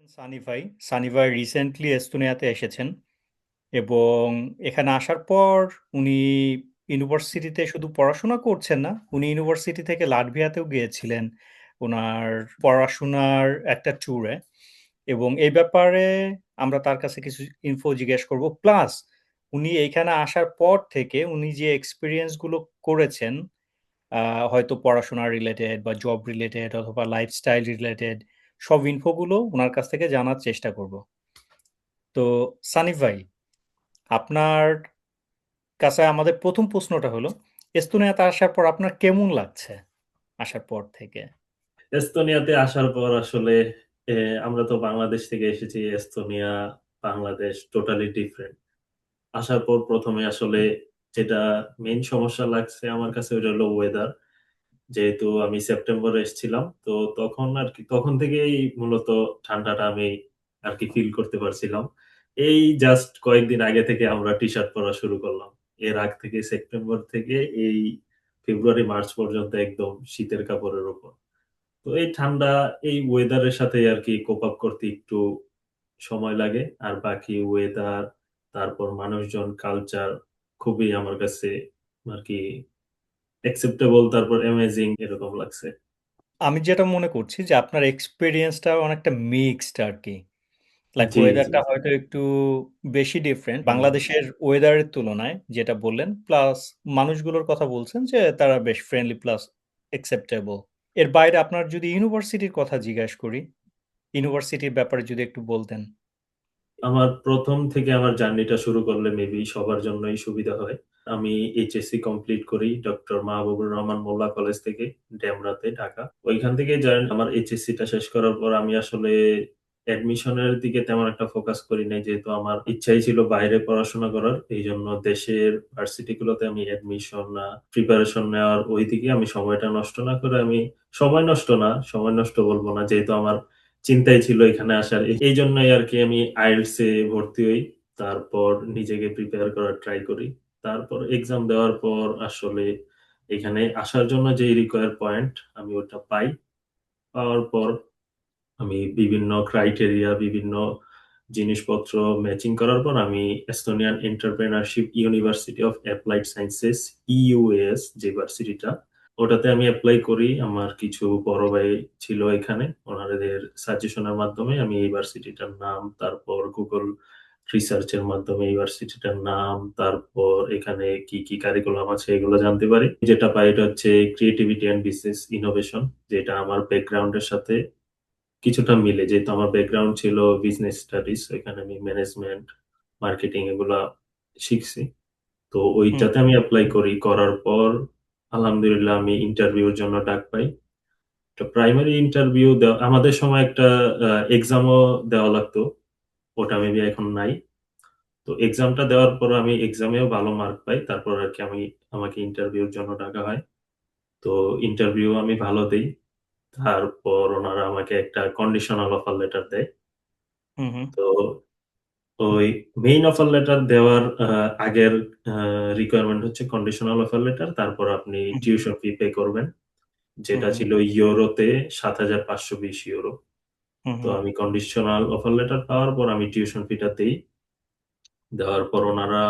সানি ভাই। সানি ভাই রিসেন্টলি এস্তোনিয়াতে এসেছেন এবং এখানে আসার পর উনি ইউনিভার্সিটিতে শুধু পড়াশোনা করছেন না, উনি ইউনিভার্সিটি থেকে লাটভিয়াতেও গিয়েছিলেন ওনার পড়াশোনার একটা ট্যুরে। এবং এই ব্যাপারে আমরা তার কাছে কিছু ইনফো জিজ্ঞেস করব। প্লাস উনি এইখানে আসার পর থেকে উনি যে এক্সপেরিয়েন্সগুলো করেছেন, হয়তো পড়াশোনা রিলেটেড বা জব রিলেটেড অথবা লাইফস্টাইল রিলেটেড, সব ইনফোগুলো ওনার কাছ থেকে জানার চেষ্টা করব। তো সানিফ ভাই, আপনার কাছে আমাদের প্রথম প্রশ্নটা হলো, এস্তোনিয়াতে আসার পর আপনার কেমন লাগছে আসার পর থেকে? এস্তোনিয়াতে আসার পর আসলে এ, আমরা তো বাংলাদেশ থেকে এসেছি। Estonia Bangladesh totally different. আসার পর প্রথমে আসলে যেটা মেইন সমস্যা লাগছে আমার কাছে ওইটা হলো ওয়েদার। যেহেতু আমি সেপ্টেম্বরে এসেছিলাম, তো তখন আর কি তখন থেকেই মূলত ঠান্ডাটা আমি আর কি ফিল করতে পারছিলাম। এই জাস্ট কয়েকদিন আগে থেকে আমরা টি শার্ট পরা শুরু করলাম। এর আগ থেকে সেপ্টেম্বর থেকে এই ফেব্রুয়ারি মার্চ পর্যন্ত একদম শীতের কাপড়ের উপর। তো এই ঠান্ডা, এই ওয়েদারের সাথে আর কি কোপ আপ করতে একটু সময় লাগে। আর বাকি ওয়েদার, তারপর মানুষজন, কালচার খুবই আমার কাছে আর কি অ্যাকসেপ্টেবল, তারপর অ্যামেজিং এরকম লাগছে। আমি যেটা মনে করছি যে আপনার এক্সপেরিয়েন্সটা অনেকটা মিক্সড আর কি। লাইক জি, জি। ওয়েদারটা হয়তো একটু বেশি ডিফারেন্ট হুম। বাংলাদেশের ওয়েদারের তুলনায়, যেটা বললেন। প্লাস মানুষগুলোর কথা বলছেন যে তারা বেশ ফ্রেন্ডলি প্লাস অ্যাকসেপ্টেবল। এর বাইরে আপনার যদি ইউনিভার্সিটির কথা জিজ্ঞাসা করি, ইউনিভার্সিটির ব্যাপারে যদি একটু বলতেন। আমার প্রথম থেকে আমার জার্নিটা শুরু করলে মেবি সবার জন্যই সুবিধা হয়। আমি এইচএসসি কমপ্লিট করি ডক্টর মাহবুবুর রহমান মোল্লা কলেজ থেকে, ডেমরাতে, ঢাকা। ওইখান থেকে আমার এইচএসসিটা শেষ করার পর আমি আসলে অ্যাডমিশনের দিকে তেমন একটা ফোকাস করি নাই, যেহেতু আমার ইচ্ছাই ছিল বাইরে পড়াশোনা করার। এই জন্য দেশের ভার্সিটি গুলোতে আমি অ্যাডমিশন প্রিপারেশন নেওয়ার ওই দিকে আমি সময়টা নষ্ট না করে আমি, সময় নষ্ট বলবো না, যেহেতু আমার চিন্তাই ছিল এখানে আসার। এই জন্যই আর কি আমি আইএলটিএস এ ভর্তি হই। তারপর নিজেকে প্রিপেয়ার করার ট্রাই করি। তারপর এক্সাম দেওয়ার পর আসলে এখানে আসার জন্য যে রিকোয়ার পয়েন্ট আমি ওটা পাই। পাওয়ার পর আমি বিভিন্ন ক্রাইটেরিয়া, বিভিন্ন জিনিসপত্র ম্যাচিং করার পর আমি Estonian entrepreneurship university of applied sciences, US যে ভার্সিটিটা, ওটাতে আমি অ্যাপ্লাই করি। আমার কিছু বড় ভাই ছিল এখানে, ওনাদের সাজেশনের মাধ্যমে আমি এই ভার্সিটিটার নাম, তারপর গুগল রিসার্চের মাধ্যমে ইউনিভার্সিটিটার নাম, তারপর এখানে কি কি কারিকুলাম আছে এগুলো জানতে পারি। যেটা পাই এটা হচ্ছে ক্রিয়েটিভিটি অ্যান্ড বিজনেস ইনোভেশন, যেটা আমার ব্যাকগ্রাউন্ডের সাথে কিছুটা মিলে, যেহেতু আমার ব্যাকগ্রাউন্ড ছিল বিজনেস স্টাডিজ। এখানে আমি ম্যানেজমেন্ট, মার্কেটিং এগুলা শিখছি। তো হুম ওইটাতে আমি অ্যাপ্লাই করি। করার পর আলহামদুলিল্লাহ আমি ইন্টারভিউর জন্য ডাক পাই। তো প্রাইমারি ইন্টারভিউ দেওয়া আমাদের সময় একটা এক্সামও দেওয়া লাগতো, ওটা মেবি এখন নাই। তো এক্সামটা দেওয়ার পর আমি এক্সামেও ভালো মার্ক পাই, তারপর আর কি আমাকে ইন্টারভিউর জন্য ডাকা হয়। তো ইন্টারভিউ আমি ভালো দেই। তারপর ওনারা আমাকে একটা কন্ডিশনাল অফার লেটার দেয়। হুম হুম তো ওই মেইন অফার লেটার দেওয়ার আগের রিকোয়ারমেন্ট হচ্ছে কন্ডিশনাল অফার লেটার, তারপর আপনি হুম টিউশন ফি পে করবেন, হুম যেটা হুম ছিল ইউরোতে 7,520 ইউরো। হুম তো হুম আমি কন্ডিশনাল অফার লেটার পাওয়ার পর আমি টিউশন ফিটা দেই। দেওয়ার পর ওনারা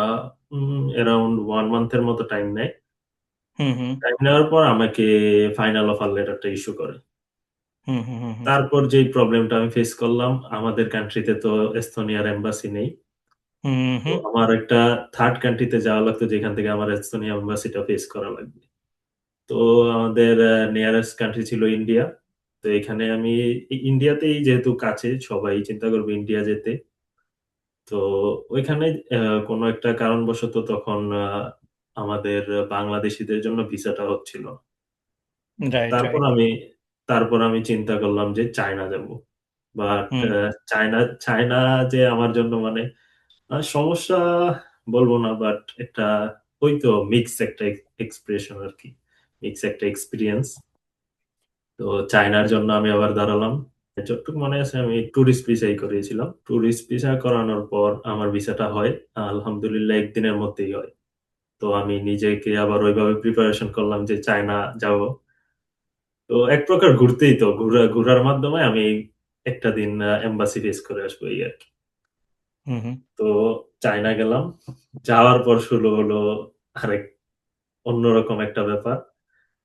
অ্যারাউন্ড 1 মান্থের মতো টাইম নেয়। হুম হুম টাইম নেওয়ার পর আমাকে ফাইনাল অফার লেটারটা ইস্যু করে। হুম হুম হুম হুম তারপর যেই প্রবলেমটা আমি ফেস করলাম, আমাদের কান্ট্রিতে তো এস্তোনিয়ার এম্বাসি নেই। হুম তো হুম আমার একটা থার্ড কান্ট্রিতে যাওয়া লাগতো, যেখান থেকে আমার এস্তোনিয়া এম্বাসিটা ফেস করা লাগবে। তো আমাদের নিয়ারেস্ট কান্ট্রি ছিল ইন্ডিয়া। তো এখানে আমি ইন্ডিয়াতেই যেহেতু কাছে, সবাই চিন্তা করবে ইন্ডিয়া যেতে। তো ওইখানে কোনো একটা কারণবশত তখন আমাদের বাংলাদেশিদের জন্য ভিসাটা হচ্ছিল না। রাইট তারপর রাইট আমি তারপর আমি চিন্তা করলাম যে চায়না যাব। বাট হুম চায়না চায়না যে আমার জন্য মানে সমস্যা বলবো না, বাট একটা ওই তো মিক্স একটা এক্সপ্রেশন আর কি, মিক্স একটা এক্সপিরিয়েন্স। তো চায়নার জন্য আমি আবার দাঁড়ালাম। যতটুকু মনে আছে আমি ট্যুরিস্ট ভিসাই করিয়েছিলাম। ট্যুরিস্ট ভিসা করানোর পর আমার ভিসাটা হয়, আলহামদুলিল্লাহ একদিনের মধ্যেই হয়। তো আমি নিজেকে আবার ওইভাবে প্রিপারেশন করলাম যে চায়না যাব। তো এক প্রকার ঘুরতেই তো ঘোরার মাধ্যমে আমি একটা দিন এম্বাসি ফেস করে আসবো এই আর কি। হুম হুম। তো চায়না গেলাম, যাওয়ার পর শুরু হলো আরেক অন্যরকম একটা ব্যাপার।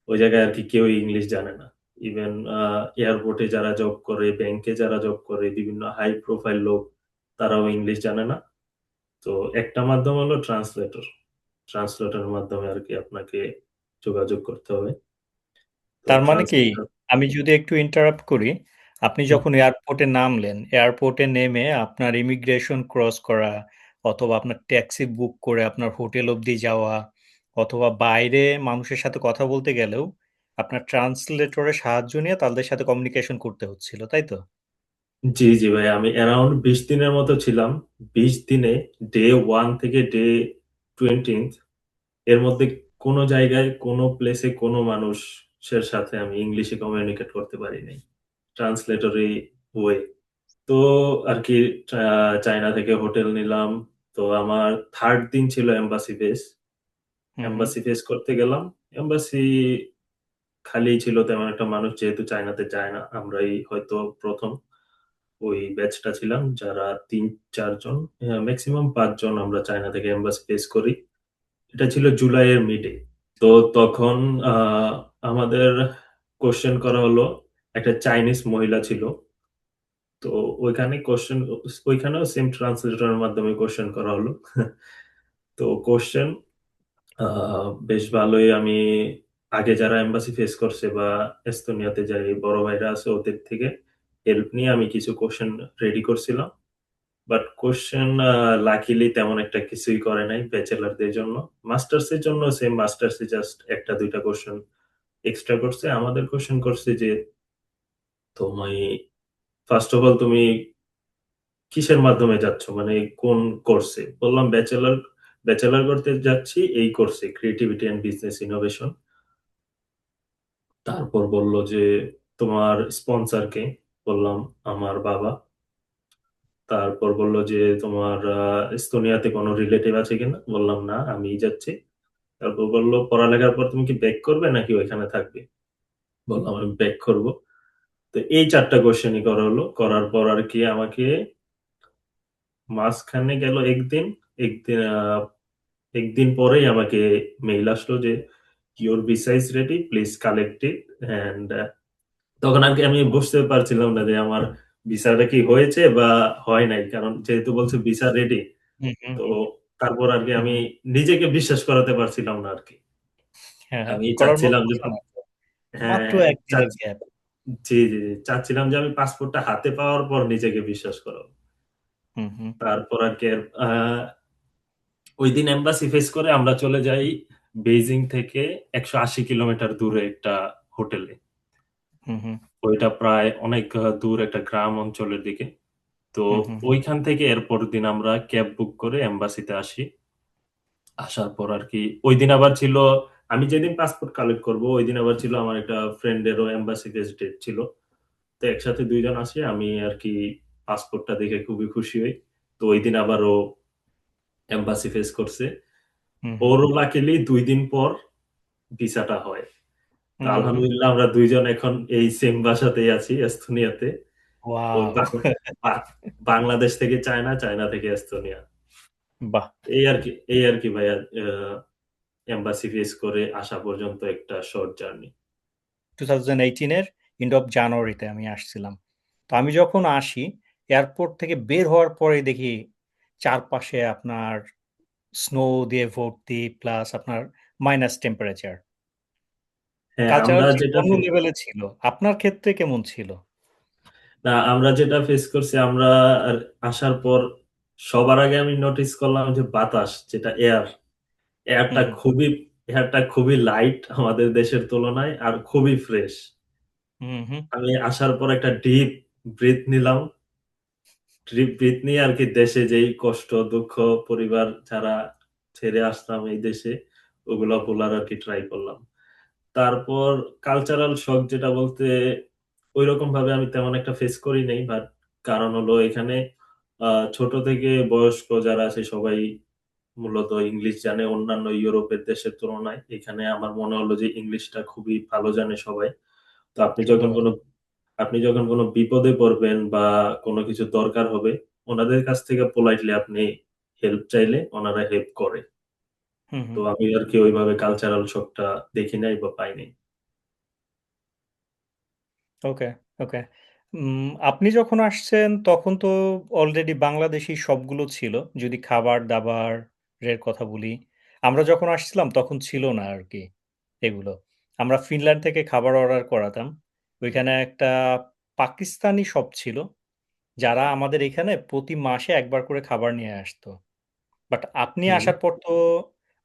ওই জায়গায় আর কি কেউ ইংলিশ জানে না। ইভেন এয়ারপোর্টে যারা জব করে, ব্যাংকে যারা জব করে, বিভিন্ন হাই প্রোফাইল লোক, তারাও ইংলিশ জানে না। তো একটা মাধ্যম হলো ট্রান্সলেটর। ট্রান্সলেটরের মাধ্যমে আর কি আপনাকে যোগাযোগ করতে হবে। তো তার মানে কি, ট্রান্সলেটর। আমি যদি একটু ইন্টারাপ্ট করি, আপনি যখন এয়ারপোর্টে নামলেন, এয়ারপোর্টে নেমে আপনার ইমিগ্রেশন ক্রস করা, অথবা আপনার ট্যাক্সি বুক করে আপনার হোটেল অবধি যাওয়া, অথবা বাইরে মানুষের সাথে কথা বলতে গেলেও আপনার ট্রান্সলেটরের সাহায্য নিয়ে তাদের সাথে কমিউনিকেশন করতে হচ্ছিল, তাই তো? জি জি ভাই, আমি অ্যারাউন্ড 20 দিনের মতো ছিলাম। 20 দিনে ডে 1 থেকে ডে 20 এর মধ্যে কোনো জায়গায়, কোনো প্লেসে, কোনো মানুষের সাথে আমি ইংলিশে কমিউনিকেট করতে পারি নাই, ট্রান্সলেটরি ওয়ে। তো আর কি চায়না থেকে হোটেল নিলাম। তো আমার থার্ড দিন ছিল এম্বাসি ফেস। হুম হুম এম্বাসি ফেস করতে গেলাম। এম্বাসি খালি ছিল, তেমন একটা মানুষ যেহেতু চায়নাতে যায় না, আমরাই হয়তো প্রথম ওই ব্যাচটা ছিলাম যারা 3-4 জন, ম্যাক্সিমাম 5 জন আমরা চায়না থেকে এম্বাসি ফেস করি। এটা ছিল জুলাইয়ের মিডে। তো তখন আহ, আমাদের কোশ্চেন করা হলো, একটা চাইনিজ মহিলা ছিল। তো ওইখানে কোশ্চেন, ওইখানেও সেম ট্রান্সলেটরের মাধ্যমে কোশ্চেন করা হলো। তো কোশ্চেন বেশ ভালোই। আমি আগে যারা এম্বাসি ফেস করছে বা এস্তোনিয়াতে যাই বড় ভাইরা আছে, ওদের থেকে হেল্প নিয়ে আমি কিছু কোশ্চেন রেডি করছিলাম। বাট কোশ্চেন লাকিলি তেমন একটা কিছুই করে নাই ব্যাচেলারদের জন্য। মাস্টার্স এর জন্য সেম, মাস্টার্সে জাস্ট একটা দুইটা কোশ্চেন এক্সট্রা করছে। আমাদের কোশ্চেন করছে যে তুমি ফার্স্ট অফ অল তুমি কিসের মাধ্যমে যাচ্ছ, মানে কোন কোর্সে। বললাম ব্যাচেলার, ব্যাচেলার করতে যাচ্ছি এই কোর্সে, ক্রিয়েটিভিটি এন্ড বিজনেস ইনোভেশন। তারপর বলল যে তোমার স্পন্সর কে। বললাম আমার বাবা। তারপর বলল যে তোমার এস্তোনিয়াতে কোনো রিলেটিভ আছে কিনা। বললাম না, আমিই যাচ্ছি। তারপর বললো পড়ালেখার পর তুমি কি ব্যাক করবে নাকি ওইখানে থাকবে। বললাম আমি ব্যাক করব। তো এই চারটা কোশ্চেনই করা হলো। করার পর আর কি আমাকে মাঝখানে গেল একদিন। একদিন একদিন পরেই আমাকে মেইল আসলো যে your visa is ready, please collect it. And তখন আর কি আমি বুঝতে পারছিলাম না যে আমার ভিসাটা কি হয়েছে বা হয় নাই, কারণ যেহেতু বলছে ভিসা রেডি। হুম হুম তো হুম তারপর আর কি হুম আমি হুম। নিজেকে বিশ্বাস করাতে পারছিলাম না আর কি। হ্যাঁ হ্যাঁ, আমি করার মতো চাচ্ছিলাম যে কিছু না তো। মাত্র হ্যাঁ, একদিনের গ্যাপ। জি জি জি, চাচ্ছিলাম যে আমি পাসপোর্টটা হাতে পাওয়ার পর নিজেকে বিশ্বাস করো। হুম হুম তারপর আর কি আহ, ওই দিন এম্বাসি ফেস করে আমরা চলে যাই বেইজিং থেকে 180 কিলোমিটার দূরে একটা হোটেলে। হুম হুম ওইটা প্রায় অনেক দূর, একটা গ্রাম অঞ্চলের দিকে। তো হুম হুম হুম ওইখান থেকে এরপর দিন আমরা ক্যাব বুক করে এম্বাসিতে আসি। আসার পর আর কি ওই দিন আবার ছিল, আমি যেদিন পাসপোর্ট কালেক্ট করব ওই দিন আবার ছিল আমার একটা ফ্রেন্ডেরও এম্বাসি ফেস ডেট ছিল। তো একসাথে 2 জন আসি। আমি আর কি পাসপোর্টটা দেখে খুবই খুশি হই। তো ওই দিন আবার ও এম্বাসি ফেস করছে। হুম হুম ওরও লাকিলি 2 দিন পর ভিসাটা হয়। তো হুম হুম। আলহামদুলিল্লাহ আমরা 2 জন এখন এই সেম বাসাতেই আছি এস্তোনিয়াতে। ও ওয়াও! বাংলাদেশ থেকে চায়না, চায়না থেকে এস্তোনিয়া। বাহ! এই আর কি ভাইয়া, এম্বাসি ফেস করে আসা পর্যন্ত একটা শর্ট জার্নি। 2018 এর এন্ড অফ জানুয়ারিতে আমি আসছিলাম। তো আমি যখন আসি, এয়ারপোর্ট থেকে বের হওয়ার পরে দেখি চারপাশে আপনার স্নো দিয়ে ভর্তি, প্লাস আপনার মাইনাস টেম্পারেচার। হ্যাঁ, কালচারাল আমরা চেঞ্জ যেটা অন্য লেভেলে ছিল। আপনার ক্ষেত্রে কেমন ছিল? না, আমরা যেটা ফেস করছি, আমরা আর আসার পর সবার আগে আমি নোটিস করলাম যে বাতাস, যেটা হুম এয়ারটা হুম খুবই এয়ারটা খুবই লাইট আমাদের দেশের তুলনায়, আর খুবই ফ্রেশ। হুম হুম আমি আসার পর একটা ডিপ ব্রিথ নিলাম। ডিপ ব্রিথ নিয়ে আর কি দেশে যেই কষ্ট দুঃখ, পরিবার যারা ছেড়ে আসলাম এই দেশে, ওগুলো ভোলার আর কি ট্রাই করলাম। তারপর কালচারাল শক যেটা বলতে, ওইরকম ভাবে আমি তেমন একটা ফেস করি নাই। বাট কারণ হলো এখানে ছোট থেকে বয়স্ক যারা আছে সবাই মূলত ইংলিশ জানে অন্যান্য ইউরোপের দেশের তুলনায়। এখানে আমার মনে হলো যে ইংলিশটা খুবই ভালো জানে সবাই। তো আপনি যখন কোনো সুন্দর। আপনি যখন কোনো বিপদে পড়বেন বা কোনো কিছু দরকার হবে, ওনাদের কাছ থেকে পোলাইটলি আপনি হেল্প চাইলে ওনারা হেল্প করে। হুম, তো হুম। আমি আরকি ওইভাবে কালচারাল শকটা দেখি নাই বা পাই নাই। ওকে, ওকে। আপনি যখন আসছেন তখন তো অলরেডি বাংলাদেশী সবগুলো ছিল। যদি খাবার-দাবারের কথা বলি। আমরা যখন আসছিলাম তখন ছিল না আরকি এগুলো। আমরা ফিনল্যান্ড থেকে খাবার অর্ডার করাতাম। ওইখানে একটা পাকিস্তানি শপ ছিল, যারা আমাদের এখানে প্রতি মাসে একবার করে খাবার নিয়ে আসতো। বাট আপনি হুম। আসার পর তো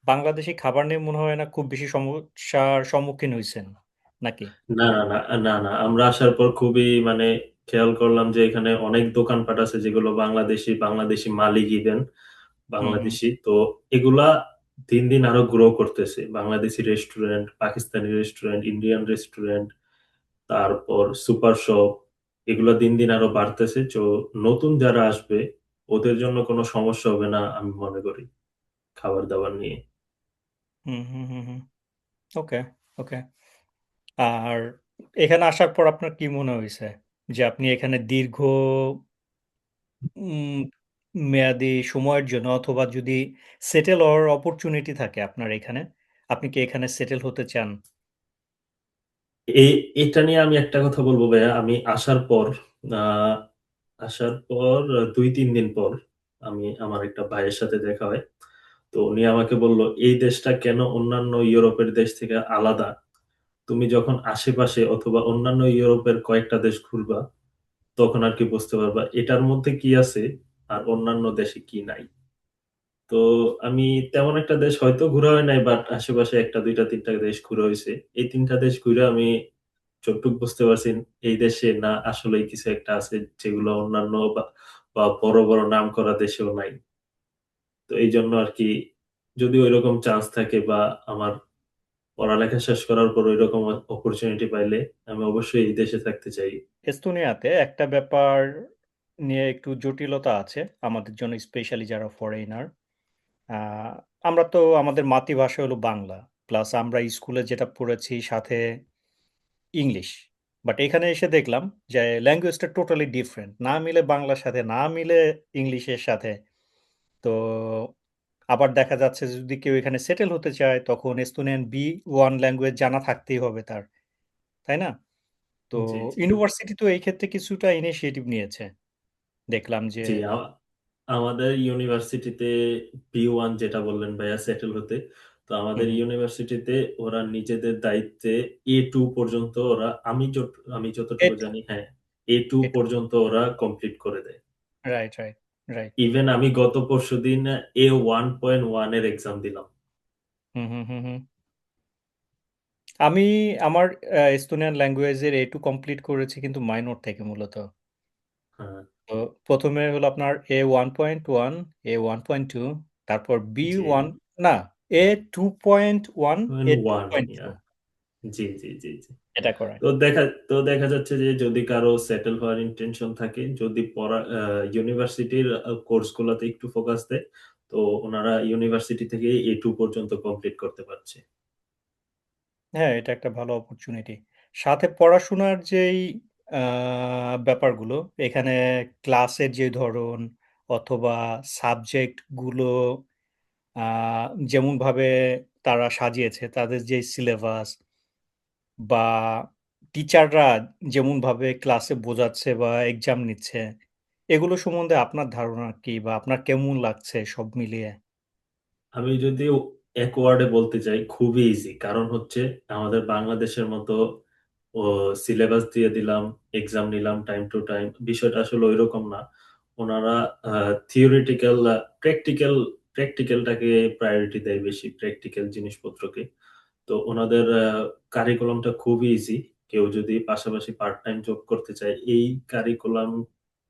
বাংলাদেশী খাবার নিয়ে মনে হয় না খুব বেশি সমস্যার সম্মুখীন হইছেন, নাকি? না, না, না, না, না। আমরা আসার পর খুবই মানে খেয়াল করলাম যে এখানে অনেক দোকানপাট আছে যেগুলো বাংলাদেশী মালিক ইভেন হুম, হুম। বাংলাদেশী। তো এগুলা দিন, দিন আরো গ্রো করতেছে। Bangladeshi restaurant, Pakistani restaurant, Indian restaurant, তারপর সুপার শপ এগুলা দিন, দিন আরো বাড়তেছে। নতুন যারা আসবে ওদের জন্য কোনো সমস্যা হবে না আমি মনে করি খাবার-দাবার নিয়ে। হুম, হুম, হুম, হুম। ওকে, ওকে। আর এখানে আসার পর আপনার কি মনে হইছে? যে আপনি এখানে দীর্ঘ উম মেয়াদি সময়ের জন্য অথবা যদি সেটেল হওয়ার অপরচুনিটি থাকে আপনার এখানে, আপনি কি এখানে সেটেল হতে চান? এ এটা নিয়ে আমি একটা কথা বলব ভাইয়া। আমি আ আসার পর ২-৩ দিন পর আমার একটা ভাইয়ের সাথে দেখা হয়। তো উনি আমাকে বলল, "এই দেশটা কেন অন্যান্য ইউরোপের দেশ থেকে আলাদা? তুমি যখন আশেপাশে অথবা অন্যান্য ইউরোপের কয়েকটা দেশ ঘুরবা, তখন আরকি বুঝতে পারবা এটার মধ্যে কি আছে আর অন্যান্য দেশে কি নাই।" তো আমি তেমন একটা দেশ হয়তো ঘুরা হয় নাই বাট আশেপাশে ১ টা ২ টা ৩ টা দেশ ঘুরা হইছে। এই ৩ টা দেশ ঘুইরা আমি যতটুক বুঝতে পারছি এই দেশে না আসলেই কিছু একটা আছে যেগুলো অন্যান্য বা বড়, বড় নামকরা দেশেও নাই। তো এইজন্য আরকি যদি ঐরকম চান্স থাকে বা আমার পড়ালেখা শেষ করার পর ঐরকম অপরচুনিটি পাইলে আমি অবশ্যই এই দেশে থাকতে চাই। এস্তোনিয়াতে একটা ব্যাপার নিয়ে একটু জটিলতা আছে আমাদের জন্য স্পেশালি যারা ফরেইনার। আ আমরা তো আমাদের মাতৃভাষা হলো বাংলা। প্লাস আমরা স্কুলে যেটা পড়েছি সাথে ইংলিশ। বাট এখানে এসে দেখলাম যে ল্যাঙ্গুয়েজটা টোটালি ডিফারেন্ট। না মিলে বাংলার সাথে, না মিলে ইংলিশের সাথে। তো আবার দেখা যাচ্ছে যে যদি কেউ এখানে সেটেল হতে চায় তখন এস্তোনিয়ান B1 ল্যাঙ্গুয়েজ জানা থাকতেই হবে তার। তাই না? তো জি, জি। ইউনিভার্সিটি তো এই ক্ষেত্রে কিছুটা ইনিশিয়েটিভ নিয়েছে। দেখলাম যে জি, আমাদের ইউনিভার্সিটিতে B1 যেটা বললেন ভাইয়া সেটেল হতে। তো হুম, আমাদের হুম। ইউনিভার্সিটিতে ওরা নিজেদের দায়িত্বে A2 পর্যন্ত ওরা আমি যতটুকু A2, জানি হ্যাঁ, A2 A2 পর্যন্ত ওরা কমপ্লিট করে দেয়। Right, right, right. ইভেন আমি গত পরশুদিন A1.1 এর এক্সাম দিলাম। হুম, হুম, হুম, হুম। আমি আমার এস্তোনিয়ান ল্যাঙ্গুয়েজের A2 কমপ্লিট করেছি কিন্তু মাইনর থেকে মূলত। হ্যাঁ, তো ১ম এ হলো আপনার A1.1, A1.2 তারপর জি। B1 না A2.1, 1 A2.2 ইয়াহ জি, জি, জি, জি। এটা করা। তো দেখা যাচ্ছে যে যদি কারো সেটেল হওয়ার ইনটেনশন থাকে, যদি পড়া ইউনিভার্সিটির কোর্স গুলাতে একটু ফোকাস দেয়, তো উনারা ইউনিভার্সিটি থেকে A2 পর্যন্ত কমপ্লিট করতে পারছে। হ্যাঁ, এটা একটা ভালো অপরচুনিটি। সাথে পড়াশোনার যেই আ ব্যাপারগুলো, এখানে ক্লাসের যে ধরন অথবা সাবজেক্ট গুলো আ যেমনভাবে তারা সাজিয়েছে, তাদের যে সিলেবাস বা টিচাররা যেমনভাবে ক্লাসে বোঝাচ্ছে বা এক্সাম নিচ্ছে, এগুলো সম্বন্ধে আপনার ধারণা কি? বা আপনার কেমন লাগছে সব মিলিয়ে? আমি যদিও এক ওয়ার্ডে বলতে চাই খুবই ইজি। কারণ হচ্ছে আমাদের বাংলাদেশের মতো ও সিলেবাস দিয়ে দিলাম, এক্সাম নিলাম টাইম টু টাইম। বিষয়টা আসলে ঐরকম না। উনারা আ থিওরিটিক্যাল প্র্যাকটিক্যালটাকে প্রায়োরিটি দেয় বেশি, প্র্যাকটিক্যাল জিনিসপত্রকে। তো উনাদের কারিকুলামটা খুবই ইজি। কেউ যদি পাশাপাশি পার্ট টাইম জব করতে চায়, কারিকুলাম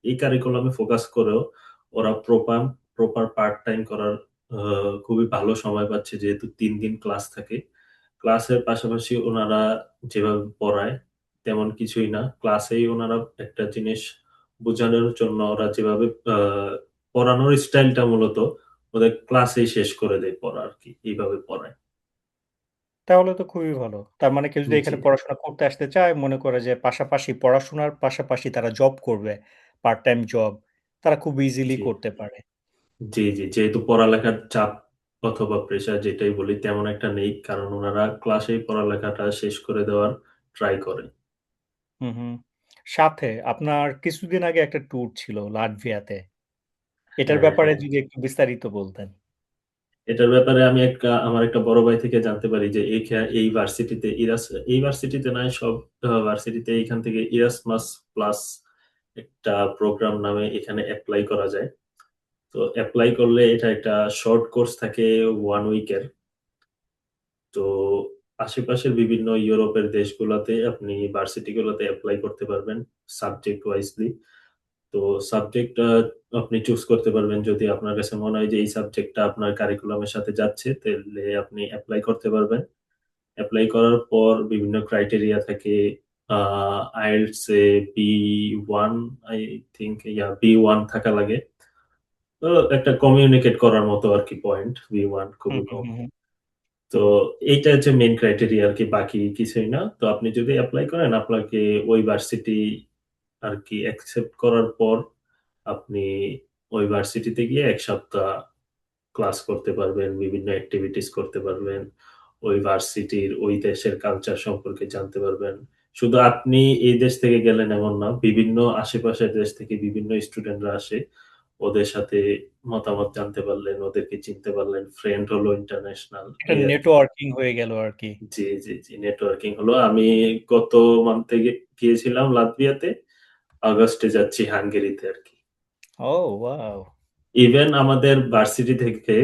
কারিকুলামে ফোকাস করেও ওরা প্রপার পার্ট টাইম করার আ খুবই ভালো সময় পাচ্ছে যেহেতু ৩ দিন ক্লাস থাকে। ক্লাসের পাশাপাশি উনারা যেভাবে পড়ায় তেমন কিছুই না। ক্লাসেই উনারা একটা জিনিস বোঝানোর জন্য ওরা যেভাবে পড়ানোর স্টাইলটা মূলত ওদের ক্লাসেই শেষ করে দেয় পড়া আরকি। এইভাবে পড়ায়। তাহলে তো খুবই ভালো। তার মানে কেউ যদি জি, এখানে পড়াশোনা করতে আসতে চায়, মনে করে যে পাশাপাশি পড়াশোনার পাশাপাশি তারা জব করবে, পার্ট টাইম জব, তারা খুব ইজিলি জি, করতে পারে। জি। যেহেতু পড়ালেখার চাপ অথবা প্রেশার যেটাই বলি তেমন একটা নেই। কারণ উনারা ক্লাসেই পড়ালেখাটা শেষ করে দেওয়ার ট্রাই করে। হুম, হুম। সাথে আপনার কিছুদিন আগে একটা ট্যুর ছিল লাটভিয়াতে। এটার হ্যাঁ, ব্যাপারে হ্যাঁ। যদি একটু বিস্তারিত বলতেন। এটার ব্যাপারে আমি আমার একটা বড় ভাই থেকে জানতে পারি যে এই ভার্সিটিতে এই ভার্সিটিতে নয় সব ভার্সিটিতে এইখান থেকে ইরাসমাস প্লাস একটা প্রোগ্রাম নামে এখানে এপ্লাই করা যায়। তো এপ্লাই করলে এটা একটা শর্ট কোর্স থাকে 1 উইকের। তো আশেপাশের বিভিন্ন ইউরোপের দেশগুলাতে আপনি ভার্সিটি গুলোতে এপ্লাই করতে পারবেন সাবজেক্ট ওয়াইজলি। তো সাবজেক্ট আপনি চুজ করতে পারবেন যদি আপনার কাছে মনে হয় যে এই সাবজেক্টটা আপনার কারিকুলামের সাথে যাচ্ছে তাহলে আপনি এপ্লাই করতে পারবেন। এপ্লাই করার পর বিভিন্ন ক্রাইটেরিয়া থাকে IELTS A B one I think B one থাকা লাগে। তো একটা কমিউনিকেট করার মতো আরকি পয়েন্ট বি1 হুম, খুবই হুম, কম। হুম, হুম, তো হুম। এইটা হচ্ছে মেইন ক্রাইটেরিয়া আরকি বাকি কিছুই না। তো আপনি যদি এপ্লাই করেন আপনাকে ওই ভার্সিটি আরকি অ্যাকসেপ্ট করার পর আপনি ওই ভার্সিটিতে গিয়ে ১ সপ্তাহ ক্লাস করতে পারবেন, বিভিন্ন এক্টিভিটিস করতে পারবেন। ওই ভার্সিটির ওই দেশের কালচার সম্পর্কে জানতে পারবেন। শুধু আপনি এই দেশ থেকে গেলেন এমন না। বিভিন্ন আশেপাশের দেশ থেকে বিভিন্ন স্টুডেন্টরা আসে। ওদের সাথে মতামত জানতে পারলেন, ওদেরকে চিনতে পারলেন। ফ্রেন্ড হলো ইন্টারন্যাশনাল একটা এই আরকি। নেটওয়ার্কিং হয়ে গেল আরকি। জি। নেটওয়ার্কিং হলো। আমি গত মান্থে গিয়েছিলাম লাতভিয়াতে। আগস্টে যাচ্ছি হাঙ্গেরিতে আরকি। ও ওয়াও! ইভেন আমাদের ভার্সিটি থেকে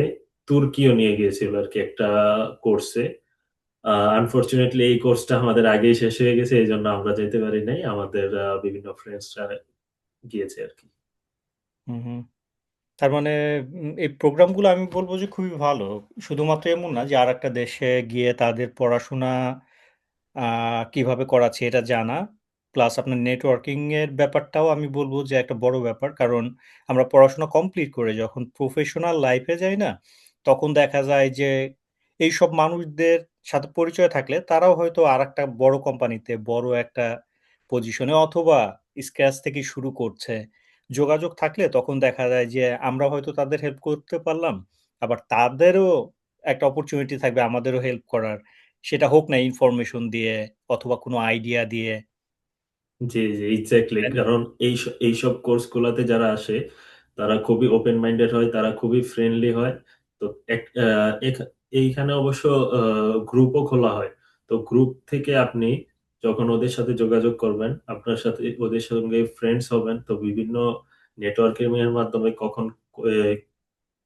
তুর্কিও নিয়ে গিয়েছিল আরকি একটা কোর্সে। আনফরচুনেটলি এই কোর্সটা আমাদের আগেই শেষ হয়ে গেছে। এজন্য আমরা যেতে পারি নাই। আমাদের বিভিন্ন ফ্রেন্ডসরা গিয়েছে আরকি। হুম, হুম। তার মানে এই প্রোগ্রামগুলো আমি বলব যে খুবই ভালো। শুধুমাত্র এমন না যে আরেকটা দেশে গিয়ে তাদের পড়াশোনা আ কিভাবে করাচ্ছে এটা জানা। প্লাস আপনার নেটওয়ার্কিং এর ব্যাপারটাও আমি বলব যে একটা বড় ব্যাপার। কারণ আমরা পড়াশোনা কমপ্লিট করে যখন প্রফেশনাল লাইফ এ যাই না? তখন দেখা যায় যে এইসব মানুষদের সাথে পরিচয় থাকলে তারাও হয়তো আরেকটা বড় কোম্পানিতে বড় একটা পজিশনে অথবা স্ক্র্যাচ থেকে শুরু করছে। যোগাযোগ থাকলে তখন দেখা যায় যে আমরা হয়তো তাদের হেল্প করতে পারলাম। আবার তাদেরও একটা অপরচুনিটি থাকবে আমাদেরও হেল্প করার। সেটা হোক না ইনফরমেশন দিয়ে অথবা কোনো আইডিয়া দিয়ে, জি, এক্সাক্টলি। তাই না? কারণ এইসব কোর্স গুলাতে যারা আসে, তারা খুবই ওপেন মাইন্ডেড হয়, তারা খুবই ফ্রেন্ডলি হয়। তো এক আ এখা এইখানে অবশ্য আ গ্রুপও খোলা হয়। তো গ্রুপ থেকে আপনি যখন ওদের সাথে যোগাযোগ করবেন, আপনার সাথে ওদের সঙ্গে ফ্রেন্ডস হবেন। তো বিভিন্ন নেটওয়ার্কিং এর মাধ্যমে এ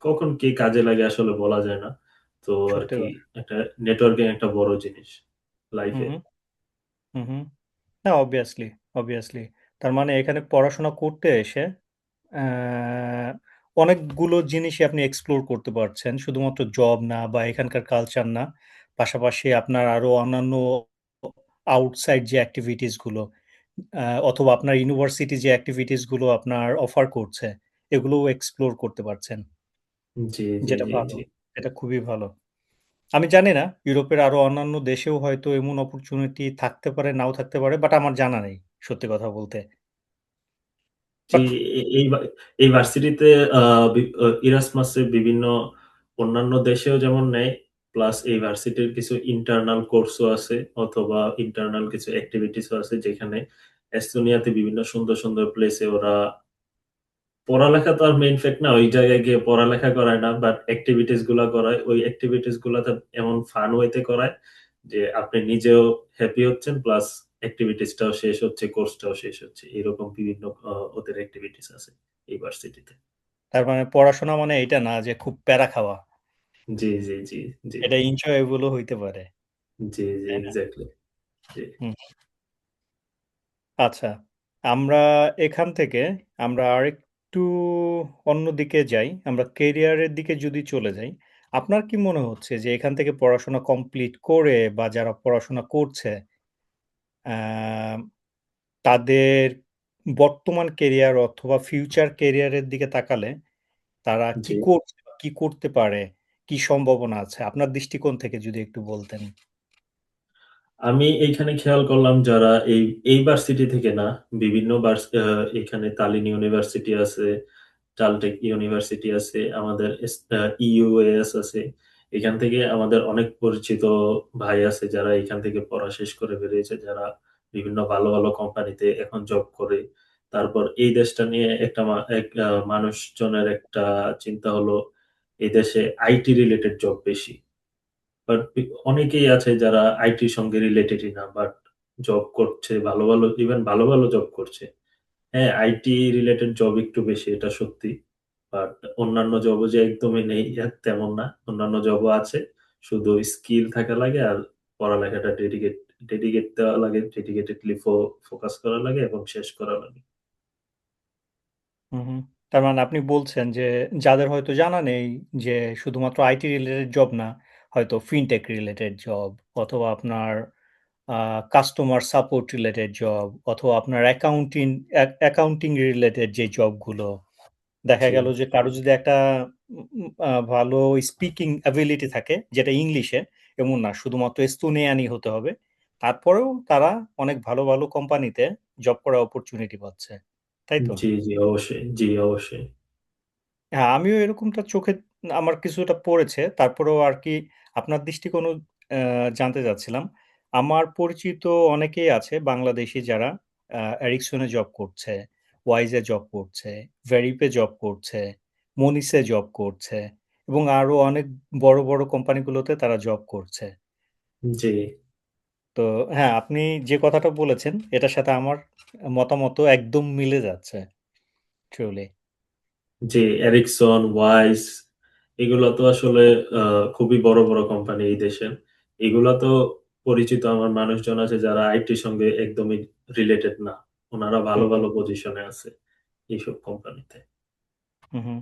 কখন কে কাজে লাগে আসলে বলা যায় না। তো সত্যি আরকি কথা। একটা নেটওয়ার্কিং একটা বড় জিনিস হুম, লাইফে। হুম, হুম, হুম। না অবভিয়াসলি। তার মানে এখানে পড়াশোনা করতে এসে অ্যা অনেকগুলো জিনিসই আপনি এক্সপ্লোর করতে পারছেন। শুধুমাত্র জব না বা এখানকার কালচার না। পাশাপাশি আপনার আরো অন্যান্য আউটসাইড যে এক্টিভিটিস গুলো অথবা আপনার ইউনিভার্সিটি যে এক্টিভিটিস গুলো আপনার অফার করছে, এগুলোও এক্সপ্লোর করতে পারছেন। জি, জি, যেটা জি, ভালো। জি। এটা খুবই ভালো। আমি জানি না ইউরোপের আরো অন্যান্য দেশেও হয়তো এমন অপরচুনিটি থাকতে পারে, নাও থাকতে পারে। বাট আমার জানা নেই, সত্যি কথা বলতে। জি, বাট এই ভার্সিটিতে আ ইরাসমাসের বিভিন্ন অন্যান্য দেশেও যেমন নেয়, প্লাস এই ভার্সিটির কিছু ইন্টারনাল কোর্সও আছে অথবা ইন্টারনাল কিছু এক্টিভিটিসও আছে যেখানে এস্তোনিয়াতে বিভিন্ন সুন্দর প্লেসে ওরা পড়ালেখা তো আর মেইন ফ্যাক্ট না। ওই জায়গায় গিয়ে পড়ালেখা করায় না। বাট এক্টিভিটিস গুলা করায়। ওই এক্টিভিটিস গুলাতে এমন ফান ওয়েতে করায় যে আপনি নিজেও হ্যাপি হচ্ছেন প্লাস এক্টিভিটিস টাও শেষ হচ্ছে, কোর্সটাও শেষ হচ্ছে। এরকম বিভিন্ন ওদের এক্টিভিটিস আছে এই ভার্সিটিতে। তার মানে পড়াশোনা মানে এইটা না যে খুব প্যারা খাওয়া। জি। এটা এনজয়েবল ও হইতে পারে। জি, তাই না? এক্সাক্টলি। জি, হুম। আচ্ছা। আমরা এখান থেকে আমরা আরেকটু অন্যদিকে যাই। আমরা কেরিয়ারের দিকে যদি চলে যাই, আপনার কি মনে হচ্ছে যে এখান থেকে পড়াশোনা কমপ্লিট করে বা যারা পড়াশোনা করছে, আ তাদের বর্তমান কেরিয়ার অথবা ফিউচার কেরিয়ারের দিকে তাকালে তারা কি জি। করছে বা কি করতে পারে? কি সম্ভাবনা আছে? আপনার দৃষ্টিকোণ থেকে যদি একটু বলতেন। আমি এইখানে খেয়াল করলাম যারা এই ভার্সিটি থেকে না, বিভিন্ন এখানে তালিন ইউনিভার্সিটি আছে, টালটেক ইউনিভার্সিটি আছে, আমাদের ইউএস আছে। এখান থেকে আমাদের অনেক পরিচিত ভাই আছে যারা এখান থেকে পড়া শেষ করে বেরিয়েছে, যারা বিভিন্ন ভালো ভালো কোম্পানিতে এখন জব করে। তারপর এই দেশটা নিয়ে মানুষজনের একটা চিন্তা হলো, এই দেশে আইটি রিলেটেড জব বেশি। বাট অনেকেই আছে যারা আইটির সঙ্গে রিলেটেডই না, বাট জব করছে, ভালো ভালো, ইভেন ভালো ভালো জব করছে। হ্যাঁ, আইটি রিলেটেড জব একটু বেশি, এটা সত্যি। বাট অন্যান্য জবও যে একদমই নেই তেমন না, অন্যান্য জবও আছে। শুধু স্কিল থাকা লাগে আর পড়ালেখাটা ডেডিকেট দেওয়া লাগে, ডেডিকেটেডলি ফোকাস করা লাগে এবং শেষ করা লাগে। হুম, হুম। তার মানে আপনি বলছেন যে যাদের হয়তো জানা নেই যে শুধুমাত্র আইটি রিলেটেড জব না, হয়তো ফিনটেক রিলেটেড জব অথবা আপনার কাস্টমার সাপোর্ট রিলেটেড জব অথবা আপনার অ্যাকাউন্টিং রিলেটেড যে জবগুলো দেখা জি গেল যে কারো যদি একটা ভালো স্পিকিং অ্যাবিলিটি থাকে যেটা ইংলিশে, এমন না শুধুমাত্র এস্তোনিয়ানই হতে হবে, তারপরেও তারা অনেক ভালো ভালো কোম্পানিতে জব করার অপরচুনিটি পাচ্ছে, তাই তো? জি জি অবশ্যই, জি অবশ্যই। হ্যাঁ, আমিও এরকমটা চোখে আমার কিছুটা পড়েছে। তারপরেও আরকি আপনার দৃষ্টিকোণও জানতে চাচ্ছিলাম। আমার পরিচিত অনেকেই আছে বাংলাদেশী যারা Ericsson এ জব করছে, ওয়াইজ এ জব করছে, ভেরিপে জব করছে, মনিসে জব করছে এবং আরো অনেক বড়, বড় কোম্পানিগুলোতে তারা জব করছে। জি তো হ্যাঁ, আপনি যে কথাটা বলেছেন এটার সাথে আমার মতামতও একদম মিলে যাচ্ছে। ট্রুলি। জি, এরিকসন, ওয়াইজ, এগুলো তো আসলে খুবই বড় বড় কোম্পানি এই দেশের। এগুলা তো পরিচিত আমার মানুষজন আছে যারা আইটির সঙ্গে একদমই রিলেটেড না, ওনারা ভালো হুম, হুম, ভালো পজিশনে আছে এইসব কোম্পানিতে। হুম, হুম।